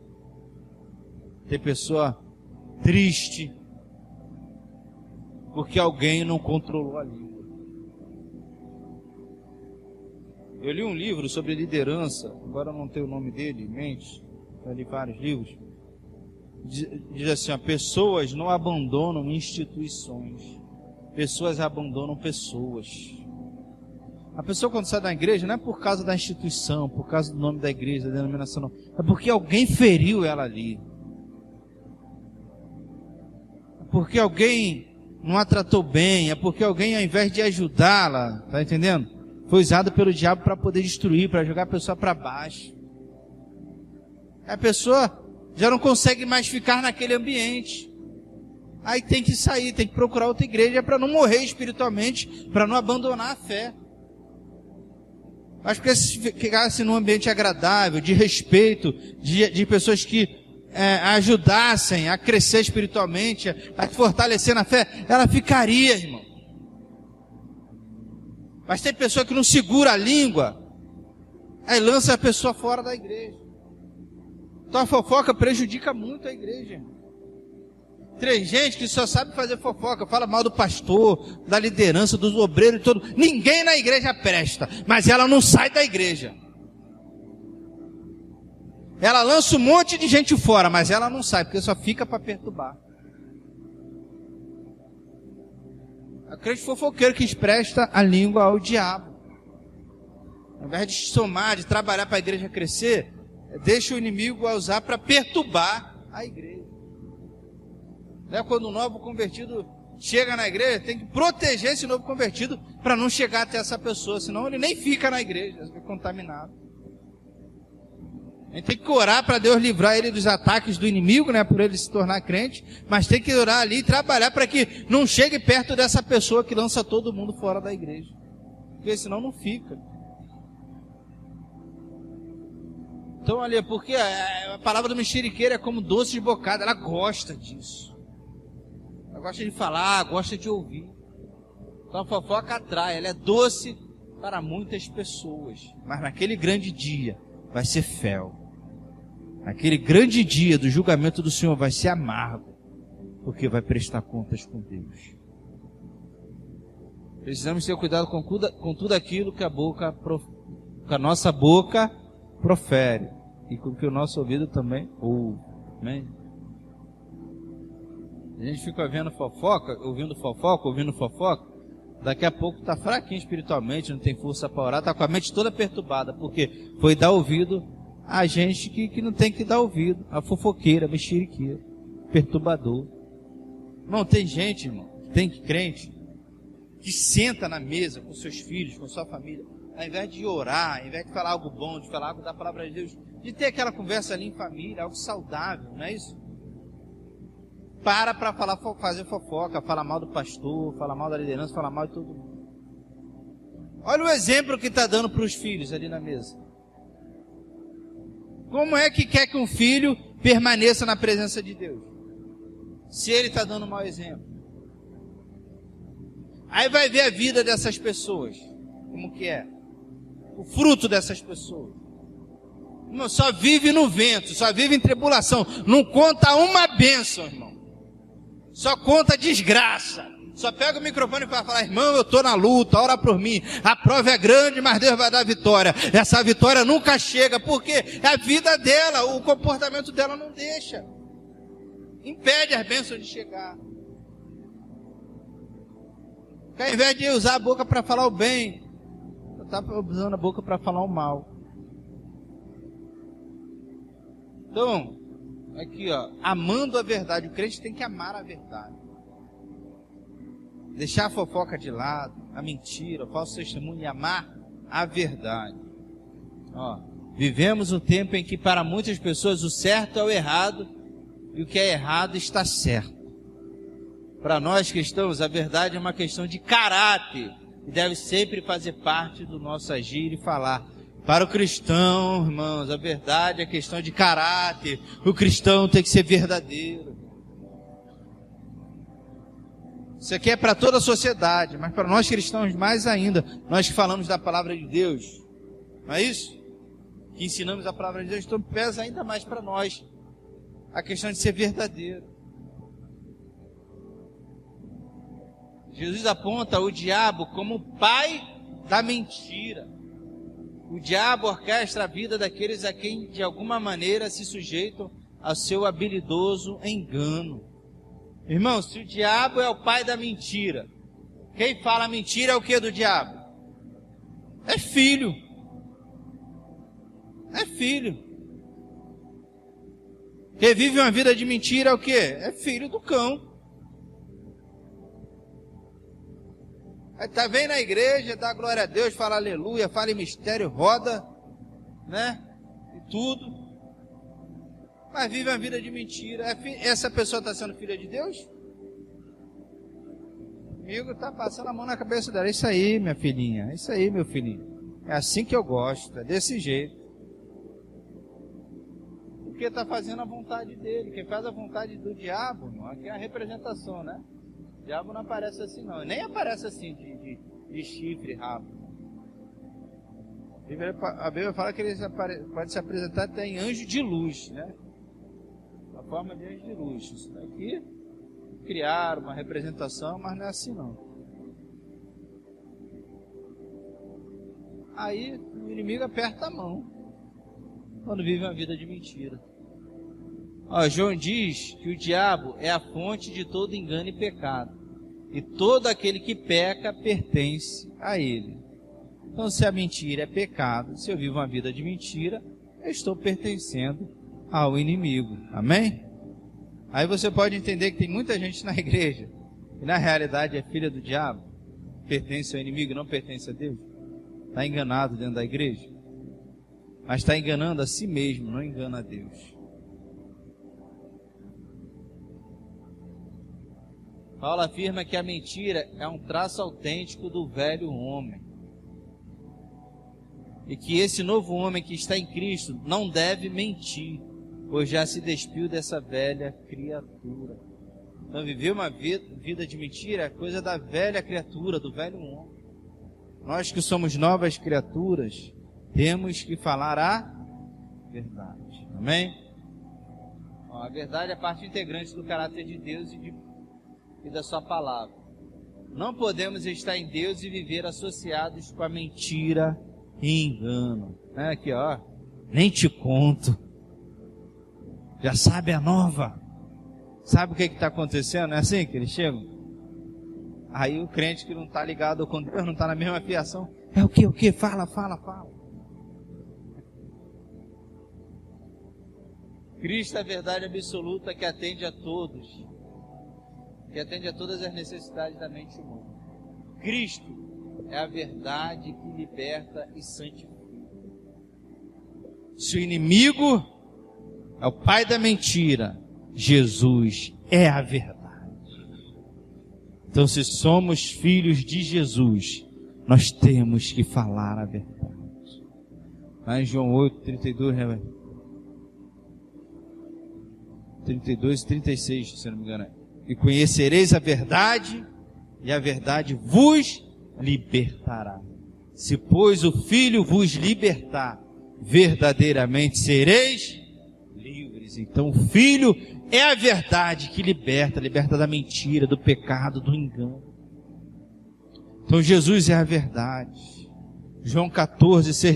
Tem pessoa triste. Porque alguém não controlou a língua. Eu li um livro sobre liderança, agora eu não tenho o nome dele em mente, eu li vários livros. Diz assim, ó, pessoas não abandonam instituições, pessoas abandonam pessoas. A pessoa quando sai da igreja não é por causa da instituição, por causa do nome da igreja, da denominação, não. É porque alguém feriu ela ali. É porque alguém não a tratou bem, é porque alguém, ao invés de ajudá-la, tá entendendo? Foi usado pelo diabo para poder destruir, para jogar a pessoa para baixo. A pessoa já não consegue mais ficar naquele ambiente. Aí tem que sair, tem que procurar outra igreja para não morrer espiritualmente, para não abandonar a fé. Acho que se ficasse num ambiente agradável, de respeito, de pessoas que ajudassem a crescer espiritualmente, a fortalecer na fé, ela ficaria, irmão. Mas tem pessoa que não segura a língua, aí lança a pessoa fora da igreja. Então a fofoca prejudica muito a igreja. Tem gente que só sabe fazer fofoca, fala mal do pastor, da liderança, dos obreiros e tudo. Ninguém na igreja presta, mas ela não sai da igreja. Ela lança um monte de gente fora, mas ela não sai, porque só fica para perturbar. A crente fofoqueiro que empresta a língua ao diabo. Ao invés de somar, de trabalhar para a igreja crescer, deixa o inimigo a usar para perturbar a igreja. Quando um novo convertido chega na igreja, tem que proteger esse novo convertido para não chegar até essa pessoa, senão ele nem fica na igreja, fica contaminado. A gente tem que orar para Deus livrar ele dos ataques do inimigo, né, por ele se tornar crente, mas tem que orar ali e trabalhar para que não chegue perto dessa pessoa que lança todo mundo fora da igreja, porque senão não fica. Então, olha, porque a palavra do mexeriqueiro é como doce de bocado, ela gosta disso. Ela gosta de falar, gosta de ouvir. Então a fofoca atrai, ela é doce para muitas pessoas, mas naquele grande dia vai ser fel. Naquele grande dia do julgamento do Senhor vai ser amargo. porque vai prestar contas com Deus. Precisamos ter cuidado com tudo aquilo que a nossa boca profere e com que o nosso ouvido também ouve. Amém? A gente fica ouvindo fofoca, daqui a pouco está fraquinho espiritualmente, não tem força para orar, está com a mente toda perturbada, porque foi dar ouvido a gente que não tem que dar ouvido, a fofoqueira, a mexeriqueira, perturbador. Não, tem gente, irmão, tem crente, que senta na mesa com seus filhos, com sua família, ao invés de orar, ao invés de falar algo bom, de falar algo da palavra de Deus, de ter aquela conversa ali em família, algo saudável, não é isso? Para fazer fofoca, falar mal do pastor, falar mal da liderança, falar mal de todo mundo. Olha o exemplo que está dando para os filhos ali na mesa. Como é que quer que um filho permaneça na presença de Deus? Se ele está dando um mau exemplo. Aí vai ver a vida dessas pessoas, como que é. O fruto dessas pessoas. Não, só vive no vento, só vive em tribulação. Não conta uma bênção, irmão. Só conta desgraça. Só pega o microfone para falar: irmão, eu estou na luta, ora por mim. A prova é grande, mas Deus vai dar a vitória. Essa vitória nunca chega, porque é a vida dela, o comportamento dela não deixa. Impede as bênçãos de chegar. Porque ao invés de usar a boca para falar o bem, está usando a boca para falar o mal. Então, aqui ó, amando a verdade, o crente tem que amar a verdade. Deixar a fofoca de lado, a mentira, o falso testemunho e amar a verdade. Ó, vivemos um tempo em que para muitas pessoas o certo é o errado e o que é errado está certo. Para nós cristãos, a verdade é uma questão de caráter e deve sempre fazer parte do nosso agir e falar. Para o cristão, irmãos, a verdade é questão de caráter. O cristão tem que ser verdadeiro. Isso aqui é para toda a sociedade, mas para nós cristãos mais ainda. Nós que falamos da palavra de Deus, não é isso? Que ensinamos a palavra de Deus, então pesa ainda mais para nós a questão de ser verdadeiro. Jesus aponta o diabo como o pai da mentira. O diabo orquestra a vida daqueles a quem de alguma maneira se sujeitam ao seu habilidoso engano. Irmão, se o diabo é o pai da mentira, quem fala mentira é o que do diabo? É filho. É filho. Quem vive uma vida de mentira é o que? É filho do cão. Está vem na igreja, dá glória a Deus, fala aleluia, fala em mistério, roda, né? E tudo. Mas vive uma vida de mentira. Essa pessoa está sendo filha de Deus? Amigo, está passando a mão na cabeça dela. Isso aí, minha filhinha. É isso aí, meu filhinho. É assim que eu gosto. É desse jeito. Porque está fazendo a vontade dele. Quem faz a vontade do diabo, não, aqui é a representação, né? O diabo não aparece assim não, nem aparece assim de chifre, rabo. A Bíblia fala que ele pode se apresentar até em anjo de luz, né? A forma de anjo de luz. Isso daqui, criaram uma representação, mas não é assim não. Aí o inimigo aperta a mão, quando vive uma vida de mentira. Ó, João diz que o diabo é a fonte de todo engano e pecado. E todo aquele que peca pertence a ele. Então, se a mentira é pecado, se eu vivo uma vida de mentira, eu estou pertencendo ao inimigo. Amém? Aí você pode entender que tem muita gente na igreja que na realidade é filha do diabo, pertence ao inimigo, não pertence a Deus. Está enganado dentro da igreja, mas está enganando a si mesmo, não engana a Deus. Paulo afirma que a mentira é um traço autêntico do velho homem. E que esse novo homem que está em Cristo não deve mentir, pois já se despiu dessa velha criatura. Então viver uma vida de mentira é coisa da velha criatura, do velho homem. Nós que somos novas criaturas, temos que falar a verdade. Amém? A verdade é parte integrante do caráter de Deus e da sua palavra. Não podemos estar em Deus e viver associados com a mentira e engano. Aqui, ó, nem te conto. Já sabe a nova. Sabe o que está acontecendo? É assim que eles chegam? Aí o crente que não está ligado com Deus, não está na mesma fiação. É o que? Fala. Cristo é a verdade absoluta que atende a todos. Que atende a todas as necessidades da mente humana. Cristo é a verdade que liberta e santifica. Se o inimigo é o pai da mentira, Jesus é a verdade. Então, se somos filhos de Jesus, nós temos que falar a verdade. Lá em João 8, 32, né, 32 e 36, se não me engano. E conhecereis a verdade, e a verdade vos libertará. Se, pois, o Filho vos libertar, verdadeiramente sereis livres. Então, o Filho é a verdade que liberta da mentira, do pecado, do engano. Então, Jesus é a verdade. João 14,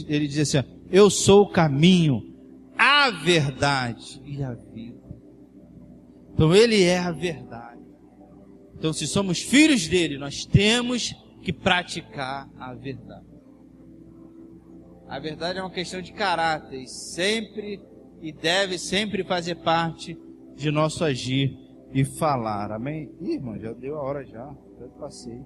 ele diz assim: eu sou o caminho, a verdade e a vida. Então, ele é a verdade. Então, se somos filhos dele, nós temos que praticar a verdade. A verdade é uma questão de caráter e deve sempre fazer parte de nosso agir e falar. Amém? Ih, irmão, já deu a hora já passei.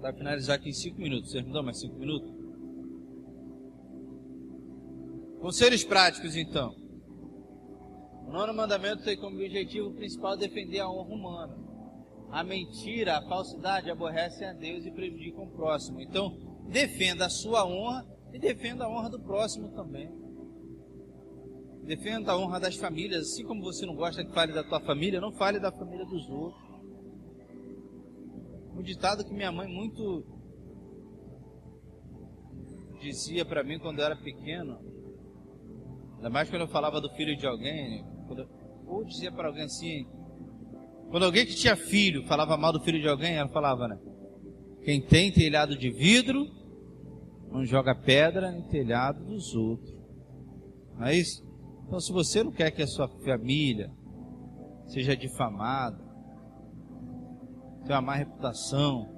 Vai finalizar aqui em 5 minutos. Vocês me dão mais 5 minutos? Conselhos práticos, então. O 9º mandamento tem como objetivo principal defender a honra humana. A mentira, a falsidade aborrecem a Deus e prejudicam o próximo. Então, defenda a sua honra e defenda a honra do próximo também. Defenda a honra das famílias. Assim como você não gosta que fale da tua família, não fale da família dos outros. Um ditado que minha mãe muito dizia para mim quando eu era pequeno, ainda mais quando eu falava do filho de alguém, ou dizia para alguém assim, quando alguém que tinha filho falava mal do filho de alguém, ela falava, né? Quem tem telhado de vidro não joga pedra em telhado dos outros. Não é isso? Então, se você não quer que a sua família seja difamada, tenha uma má reputação,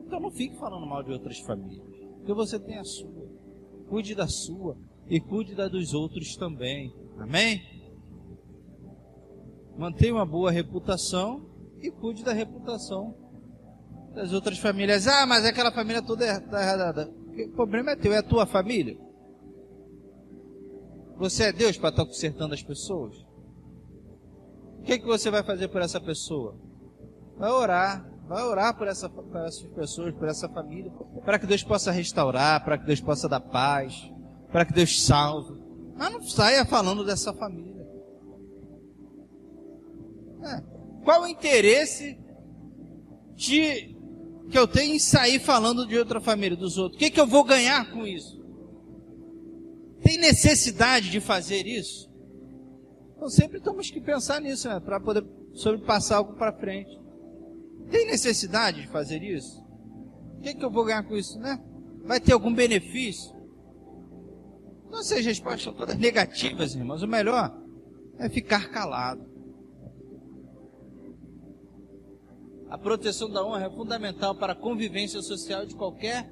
então não fique falando mal de outras famílias, porque você tem a sua. Cuide da sua e cuide da dos outros também. Amém? Mantenha uma boa reputação e cuide da reputação das outras famílias. Ah, mas aquela família toda está errada. O problema é teu, é a tua família. Você é Deus para estar consertando as pessoas? O que você vai fazer por essa pessoa? Vai orar por essas pessoas, por essa família, para que Deus possa restaurar, para que Deus possa dar paz, para que Deus salve. Mas não saia falando dessa família. Qual o interesse que eu tenho em sair falando de outra família, dos outros? O que eu vou ganhar com isso? Tem necessidade de fazer isso? Então sempre temos que pensar nisso, né? Para poder sobrepassar algo para frente. Tem necessidade de fazer isso? O que eu vou ganhar com isso, né? Vai ter algum benefício? Não seja respostas todas negativas, irmãos. O melhor é ficar calado. A proteção da honra é fundamental para a convivência social de qualquer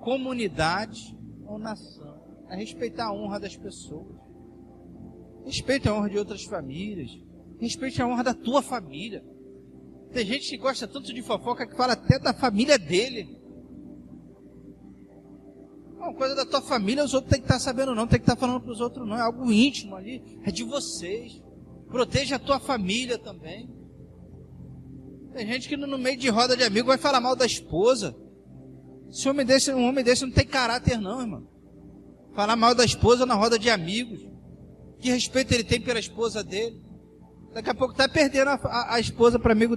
comunidade ou nação. É respeitar a honra das pessoas. Respeite a honra de outras famílias. Respeite a honra da tua família. Tem gente que gosta tanto de fofoca que fala até da família dele. Uma coisa da tua família, os outros têm que estar sabendo não, tem que estar falando para os outros não. É algo íntimo ali, é de vocês. Proteja a tua família também. Tem gente que no meio de roda de amigo vai falar mal da esposa. Um homem desse não tem caráter não, irmão. Falar mal da esposa na roda de amigos. Que respeito ele tem pela esposa dele? Daqui a pouco está perdendo a esposa para amigo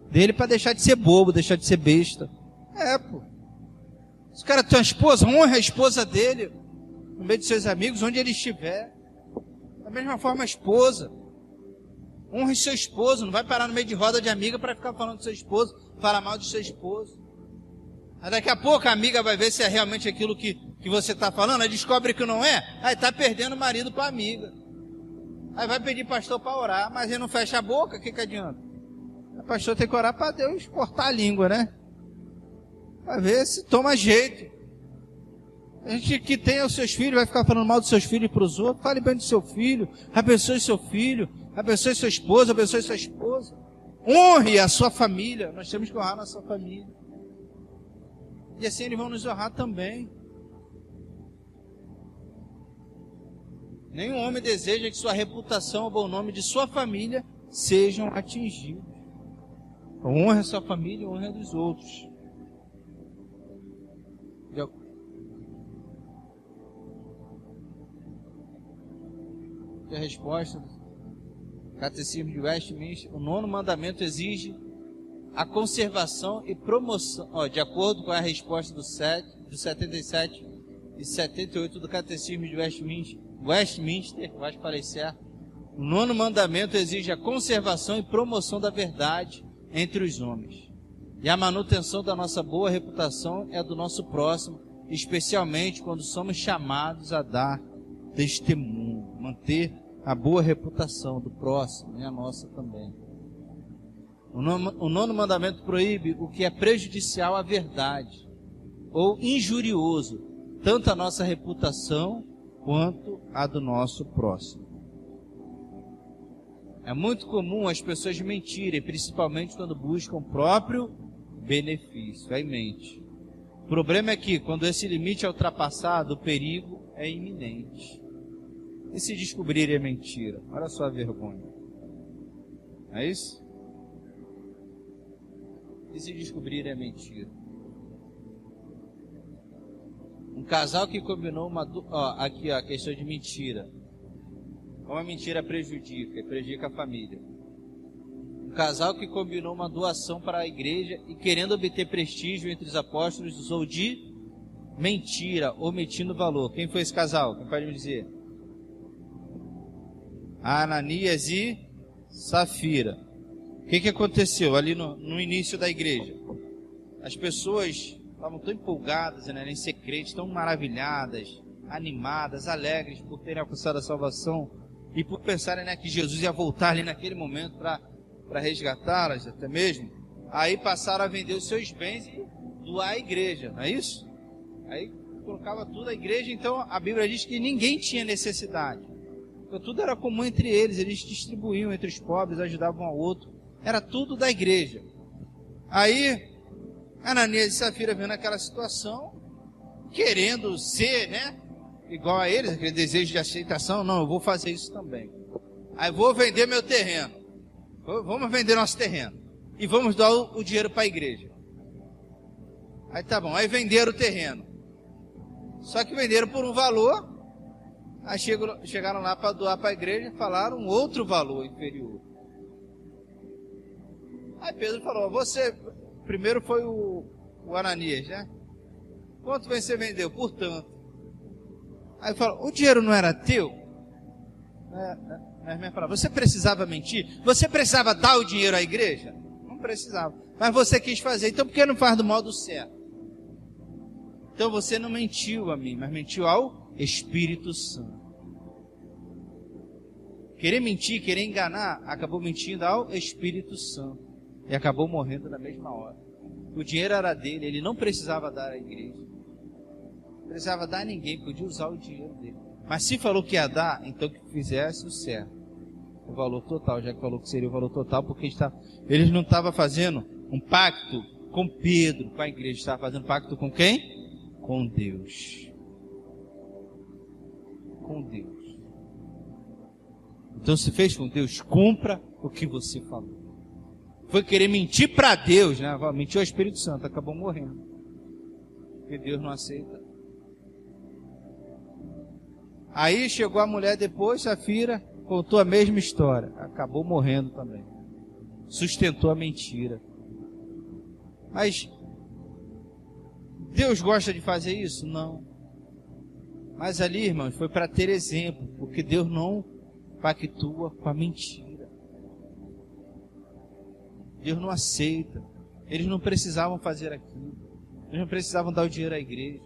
dele para deixar de ser bobo, deixar de ser besta. Pô. Se o cara tem uma esposa, honre a esposa dele, no meio de seus amigos, onde ele estiver. Da mesma forma, a esposa. Honre seu esposo, não vai parar no meio de roda de amiga para ficar falando do seu esposo, falar mal do seu esposo. Aí daqui a pouco a amiga vai ver se é realmente aquilo que você está falando, aí descobre que não é, aí está perdendo o marido para a amiga. Aí vai pedir pastor para orar, mas ele não fecha a boca, o que adianta? O pastor tem que orar para Deus cortar a língua, né? Para ver se toma jeito. A gente que tem os seus filhos, vai ficar falando mal dos seus filhos para os outros, fale bem do seu filho, abençoe seu filho, abençoe sua esposa, abençoe sua esposa. Honre a sua família, nós temos que honrar a nossa família. E assim eles vão nos honrar também. Nenhum homem deseja que sua reputação ou bom nome de sua família sejam atingidos. Honre a sua família e honre a dos outros. A resposta do Catecismo de Westminster: o 9º mandamento exige a conservação e promoção, de acordo com a resposta do 77 e 78 do Catecismo de Westminster, vai parecer, o 9º mandamento exige a conservação e promoção da verdade entre os homens. E a manutenção da nossa boa reputação é do nosso próximo, especialmente quando somos chamados a dar testemunho, manter a boa reputação do próximo e a nossa também. O 9º mandamento proíbe o que é prejudicial à verdade ou injurioso, tanto à nossa reputação quanto à do nosso próximo. É muito comum as pessoas mentirem, principalmente quando buscam o próprio benefício. Aí mente. O problema é que, quando esse limite é ultrapassado, o perigo é iminente. E se descobrirem a mentira? Olha só a vergonha. É isso? E se descobrirem a mentira? Um casal que combinou aqui a questão de mentira. Como a mentira prejudica a família. Um casal que combinou uma doação para a igreja e, querendo obter prestígio entre os apóstolos, usou de mentira, omitindo o valor. Quem foi esse casal? Quem pode me dizer? Ananias e Safira. O que aconteceu ali no início da igreja? As pessoas estavam tão empolgadas, né, em ser crentes, tão maravilhadas, animadas, alegres por terem alcançado a salvação e por pensarem, né, que Jesus ia voltar ali naquele momento para resgatá-las até mesmo. Aí passaram a vender os seus bens e doar à igreja, não é isso? Aí colocava tudo à igreja, então a Bíblia diz que ninguém tinha necessidade. Então tudo era comum entre eles distribuíam entre os pobres, ajudavam um ao outro. Era tudo da igreja. Aí Ananias e Safira vendo aquela situação, querendo ser, né, igual a eles, aquele desejo de aceitação. Não, eu vou fazer isso também. Aí vou vender meu terreno. Vamos vender nosso terreno. E vamos dar o dinheiro para a igreja. Aí tá bom, aí venderam o terreno. Só que venderam por um valor. Aí chegaram lá para doar para a igreja e falaram um outro valor inferior. Aí Pedro falou: você, primeiro foi o Ananias, né? Quanto você vendeu? Por tanto. Aí falou: o dinheiro não era teu? A irmã falou: você precisava mentir? Você precisava dar o dinheiro à igreja? Não precisava. Mas você quis fazer, então por que não faz do modo certo? Então você não mentiu a mim, mas mentiu ao Espírito Santo. Querer mentir, querer enganar, acabou mentindo ao Espírito Santo. E acabou morrendo na mesma hora. O dinheiro era dele, ele não precisava dar à igreja. Não precisava dar a ninguém, podia usar o dinheiro dele. Mas se falou que ia dar, então que fizesse o certo. O valor total, já que falou que seria o valor total, porque eles não estavam fazendo um pacto com Pedro, com a igreja. Estavam fazendo pacto com quem? Com Deus. Com Deus. Então se fez com Deus, cumpra o que você falou. Foi querer mentir para Deus, né? Mentiu ao Espírito Santo, acabou morrendo. Porque Deus não aceita. Aí chegou a mulher depois, Safira, contou a mesma história. Acabou morrendo também. Sustentou a mentira. Mas Deus gosta de fazer isso? Não. Mas ali, irmãos, foi para ter exemplo, porque Deus não pactua com a mentira. Deus não aceita. Eles não precisavam fazer aquilo. Eles não precisavam dar o dinheiro à igreja.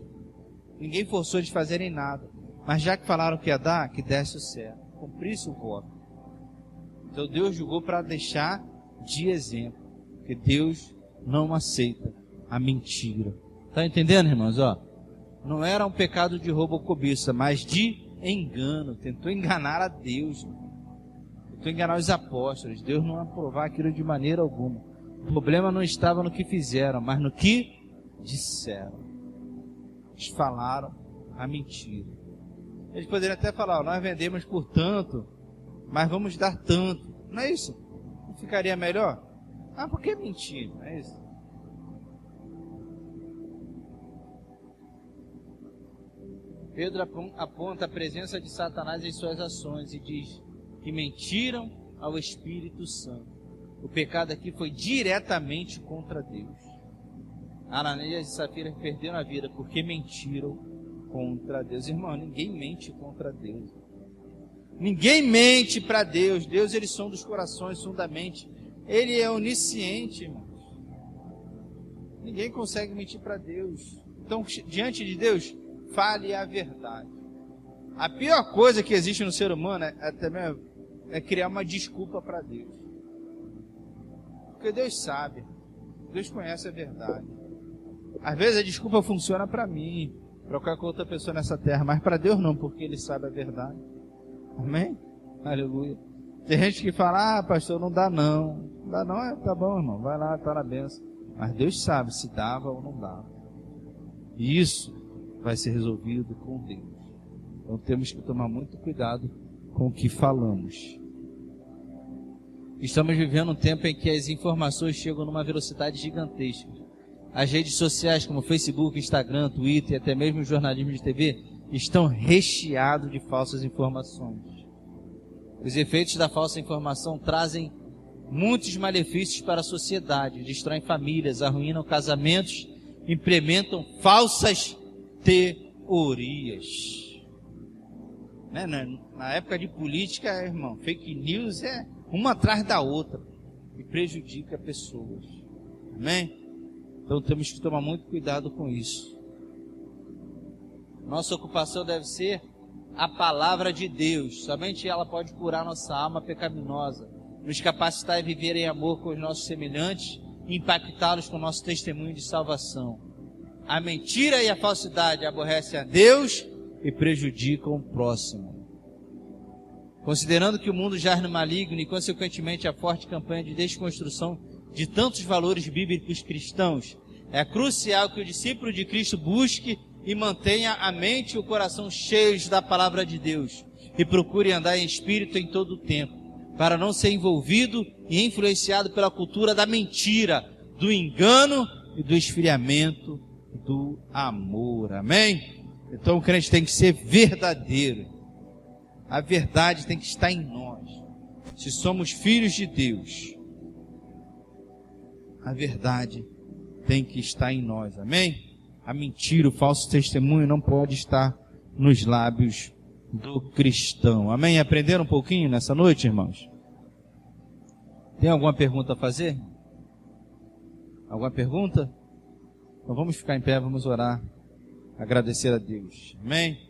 Ninguém forçou eles a fazerem nada. Mas já que falaram que ia dar, que desse o certo. Cumprisse o voto. Então Deus julgou para deixar de exemplo. Porque Deus não aceita a mentira. Está entendendo, irmãos? Ó, não era um pecado de roubo ou cobiça, mas de engano. Tentou enganar a Deus. Tentou enganar os apóstolos. Deus não ia aprovar aquilo de maneira alguma. O problema não estava no que fizeram, mas no que disseram. Eles falaram a mentira. Eles poderiam até falar, nós vendemos por tanto, mas vamos dar tanto. Não é isso? Não ficaria melhor? Ah, por que mentir? Não é isso? Pedro aponta a presença de Satanás em suas ações e diz que mentiram ao Espírito Santo. O pecado aqui foi diretamente contra Deus. Ananias e Safira perderam a vida porque mentiram contra Deus. Irmão, ninguém mente contra Deus. Ninguém mente para Deus. Deus, ele sonda dos corações, sonda da mente. Ele é onisciente, irmãos. Ninguém consegue mentir para Deus. Então, diante de Deus, fale a verdade. A pior coisa que existe no ser humano é criar uma desculpa para Deus. Porque Deus sabe. Deus conhece a verdade. Às vezes a desculpa funciona para mim, para qualquer outra pessoa nessa terra, mas para Deus não, porque Ele sabe a verdade. Amém? Aleluia. Tem gente que fala, pastor, não dá não. Não dá não, tá bom, irmão, vai lá, tá na benção. Mas Deus sabe se dava ou não dava. E isso vai ser resolvido com Deus. Então temos que tomar muito cuidado com o que falamos. Estamos vivendo um tempo em que as informações chegam numa velocidade gigantesca. As redes sociais como Facebook, Instagram, Twitter e até mesmo o jornalismo de TV estão recheados de falsas informações. Os efeitos da falsa informação trazem muitos malefícios para a sociedade, destroem famílias, arruinam casamentos, implementam falsas teorias. Na época de política, irmão, fake news é uma atrás da outra e prejudica pessoas. Amém? Então temos que tomar muito cuidado com isso. Nossa ocupação deve ser a palavra de Deus. Somente ela pode curar nossa alma pecaminosa, nos capacitar a viver em amor com os nossos semelhantes e impactá-los com o nosso testemunho de salvação. A mentira e a falsidade aborrecem a Deus e prejudicam o próximo. Considerando que o mundo jaz no maligno e, consequentemente, a forte campanha de desconstrução de tantos valores bíblicos cristãos, é crucial que o discípulo de Cristo busque e mantenha a mente e o coração cheios da palavra de Deus e procure andar em espírito em todo o tempo, para não ser envolvido e influenciado pela cultura da mentira, do engano e do esfriamento do amor. Amém? Então o crente tem que ser verdadeiro. A verdade tem que estar em nós. Se somos filhos de Deus, a verdade tem que estar em nós. Amém? A mentira, o falso testemunho não pode estar nos lábios do cristão. Amém? Aprenderam um pouquinho nessa noite, irmãos? Tem alguma pergunta a fazer? Alguma pergunta? Então vamos ficar em pé, vamos orar, agradecer a Deus. Amém?